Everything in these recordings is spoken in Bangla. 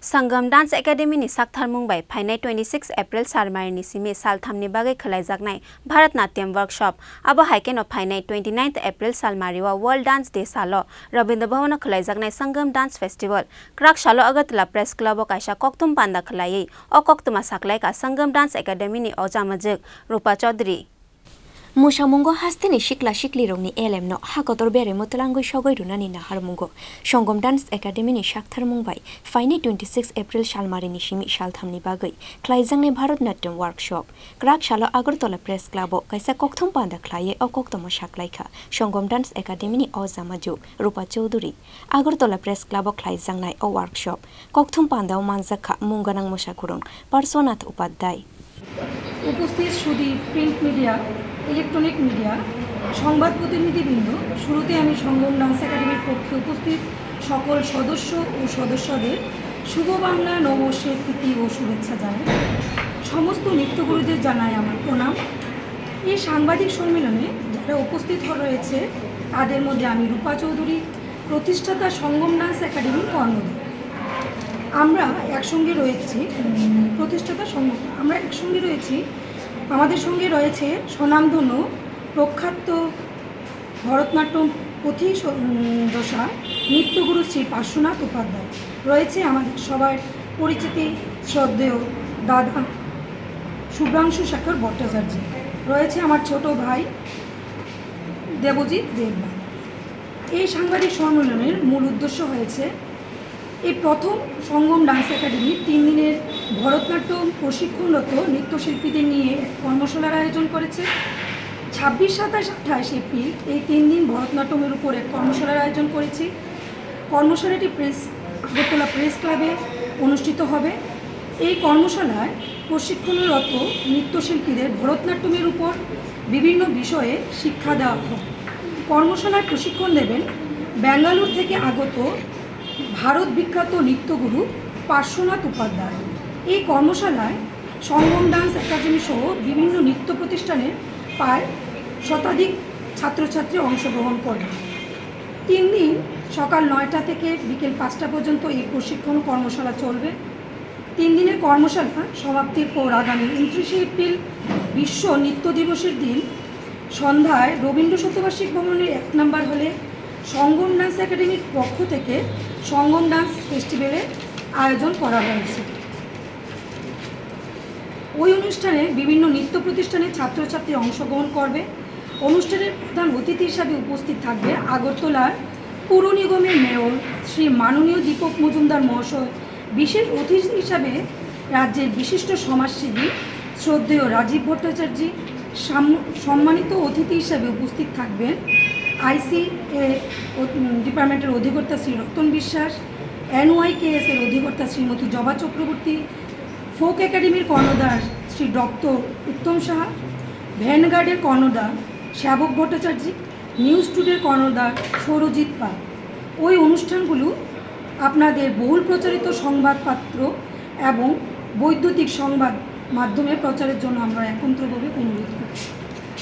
Sangam Dance Academy ni Saktharmungbai Phainai 26 April Sarmari ni simi salthamni bagai Khlaijaknai Bharat Natyam workshop abo haikeno Phainai 29th April Salmari wa World Dance Day salo Rabindra Bhavan Khlaijaknai Sangam Dance Festival Krak salo Agatla Press Club o kaisa koktum panda khlai o koktuma saklai ka Sangam Dance Academy ni ojamajek Rupa Chaudhary Musamungo hasteni shikla shikli rongni elemno hakotor bere motlangoi sogoi runani naharmungo Sangam Dance Academy ni Saktharmungbai Phainai 26 April Salmari ni simi salthamni bagai Khlaijaknai Bharat Natyam workshop Krak salo Agartala Press Club o kaisa kokthum panda khlai o koktoma saklaikha Sangam Dance Academy ni ojamaju Rupa Chaudhary Agartala Press Club o Khlaijaknai o workshop kokthum panda o manjakha munganang mosakurung Parsonat Upadhyay উপস্থিত সুদী প্রিন্ট মিডিয়া ইলেকট্রনিক মিডিয়া সংবাদ প্রতিনিধিবৃন্দ শুরুতে আমি সঙ্গম ডান্স একাডেমির পক্ষে উপস্থিত সকল সদস্য ও সদস্যদের শুভ বাংলা নববর্ষের প্রীতি ও শুভেচ্ছা জানাই সমস্ত নৃত্যগুরুদের জানাই আমার প্রণাম এই সাংবাদিক সম্মেলনে যারা উপস্থিত রয়েছে তাদের মধ্যে আমি রূপা চৌধুরী প্রতিষ্ঠাতা সঙ্গম ডান্স একাডেমির কর্ণধার আমরা একসঙ্গে রয়েছি প্রতিষ্ঠাতা সঙ্গম আমরা একসঙ্গে রয়েছি আমাদের সঙ্গে রয়েছে স্বনামধন্য প্রখ্যাত ভরতনাট্যম পথিদশা নৃত্যগুরু শ্রী পার্শ্বনাথ উপাধ্যায় রয়েছে আমাদের সবার পরিচিতি শ্রদ্ধেয় দাদা শুভ্রাংশু শেখর ভট্টাচার্য রয়েছে আমার ছোট ভাই দেবজিৎ দেবনাথ এই সাংবাদিক সম্মেলনের মূল উদ্দেশ্য হয়েছে এই প্রথম সঙ্গম ডান্স একাডেমি 3 দিনের ভরতনাট্যম প্রশিক্ষণরত নৃত্যশিল্পীদের নিয়ে কর্মশালার আয়োজন করেছে 26, 27, 28 এপ্রিল এই 3 দিন ভরতনাট্যমের উপর এক কর্মশালার আয়োজন করেছি কর্মশালাটি আগরতলা প্রেস ক্লাবে অনুষ্ঠিত হবে এই কর্মশালায় প্রশিক্ষণরত নৃত্যশিল্পীদের ভরতনাট্যমের উপর বিভিন্ন বিষয়ে শিক্ষা দেওয়া হবে কর্মশালায় প্রশিক্ষণ দেবেন বেঙ্গালুরু থেকে আগত ভারত বিখ্যাত নৃত্যগুরু পার্শ্বনাথ উপাধ্যায় এই কর্মশালায় সঙ্গম ডান্স একাডেমি সহ বিভিন্ন নৃত্য প্রতিষ্ঠানের প্রায় শতাধিক ছাত্রছাত্রী অংশগ্রহণ করবে 3 দিন সকাল 9টা থেকে বিকেল 5টা পর্যন্ত এই প্রশিক্ষণ কর্মশালা চলবে 3 দিনের কর্মশালা সমাপ্তির পর আগামী 29 এপ্রিল বিশ্ব নৃত্য দিবসের দিন সন্ধ্যায় রবীন্দ্র শতবার্ষিক ভবনের 1 নম্বর হলে সঙ্গম ডান্স একাডেমির পক্ষ থেকে সঙ্গম ডান্স ফেস্টিভ্যালের আয়োজন করা হয়েছে ওই অনুষ্ঠানে বিভিন্ন নৃত্য প্রতিষ্ঠানের ছাত্রছাত্রী অংশগ্রহণ করবে অনুষ্ঠানের প্রধান অতিথি হিসাবে উপস্থিত থাকবে আগরতলার পুর নিগমের মেয়র শ্রী মাননীয় দীপক মজুমদার মহাশয় বিশেষ অতিথি হিসাবে রাজ্যের বিশিষ্ট সমাজসেবী শ্রদ্ধেয় রাজীব ভট্টাচার্য সম্মানিত অতিথি হিসাবে উপস্থিত থাকবেন আইসিএ ডিপার্টমেন্টের অধিকর্তা শ্রী রতন বিশ্বাস NYKS এর অধিকর্তা শ্রীমতী জবা চক্রবর্তী ফোক একাডেমির কর্ণধার শ্রী ডক্টর উত্তম সাহা ভ্যানগার্ডের কর্ণধার শ্যাবক ভট্টাচার্য নিউজ টুডের কর্ণধার সৌরজিৎ পাল ওই অনুষ্ঠানগুলো আপনাদের বহুল প্রচারিত সংবাদপত্র এবং বৈদ্যুতিক সংবাদ মাধ্যমে প্রচারের জন্য আমরা একত্রভাবে অনুরোধ করছি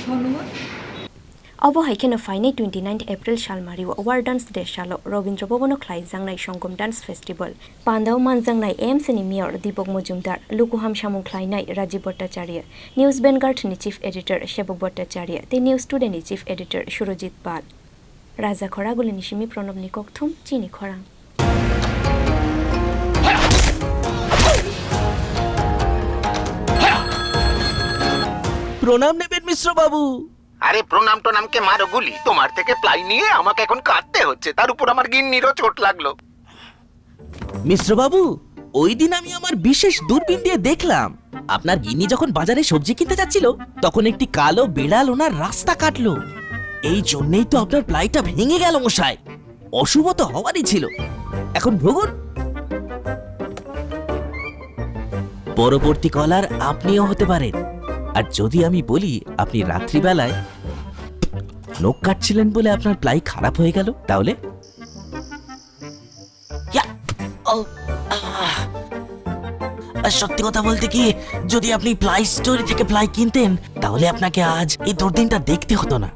ধন্যবাদ Obo haikeno Phainai 29 April Salmari wa World Dance Day salo Rabindra Bhavan Khlaijaknai Sangam Dance Festival Pandau Manjangnai AMC ni Mayor Dipok Mojumdar Lukuham Samung Khlainai Rajiv Bhattacharya News Vanguard ni Chief Editor Shebok Bhattacharya te News Today ni Chief Editor Surojit Pal Raja Khoraguli ni Shimi Pronob ni Kokthum Chini Khorang প্রণাম নেবেন মিশ্র বাবু আরে প্রণাম টনামকে মারো গুলি তোমার থেকে প্লাই নিয়ে আমাকে এখন কাটতে হচ্ছে তার উপর আমার গিন্নিরও চোট লাগলো মিশ্র বাবু ওই দিন আমি আমার বিশেষ দূরবীন দিয়ে দেখলাম আপনার গিন্নি যখন বাজারে সবজি কিনতে যাচ্ছিল তখন একটি কালো বিড়াল ওনার রাস্তা কাটলো এই জন্যই তো আপনার প্লাইটা ভেঙে গেল মশাই অশুভ তো হওয়ারই ছিল এখন ভোগুন পরবর্তী কলার আপনিও হতে পারেন আর যদি আমি বলি আপনি রাত্রিবেলায় নখ কাটছিলেন বলে আপনার প্লাই খারাপ হয়ে গেল তাহলে সত্যি কথা বলতে কি যদি আপনি প্লাই স্টোরি থেকে প্লাই কিনতেন তাহলে আপনাকে আজ এই দুর্দিনটা দেখতে হতো না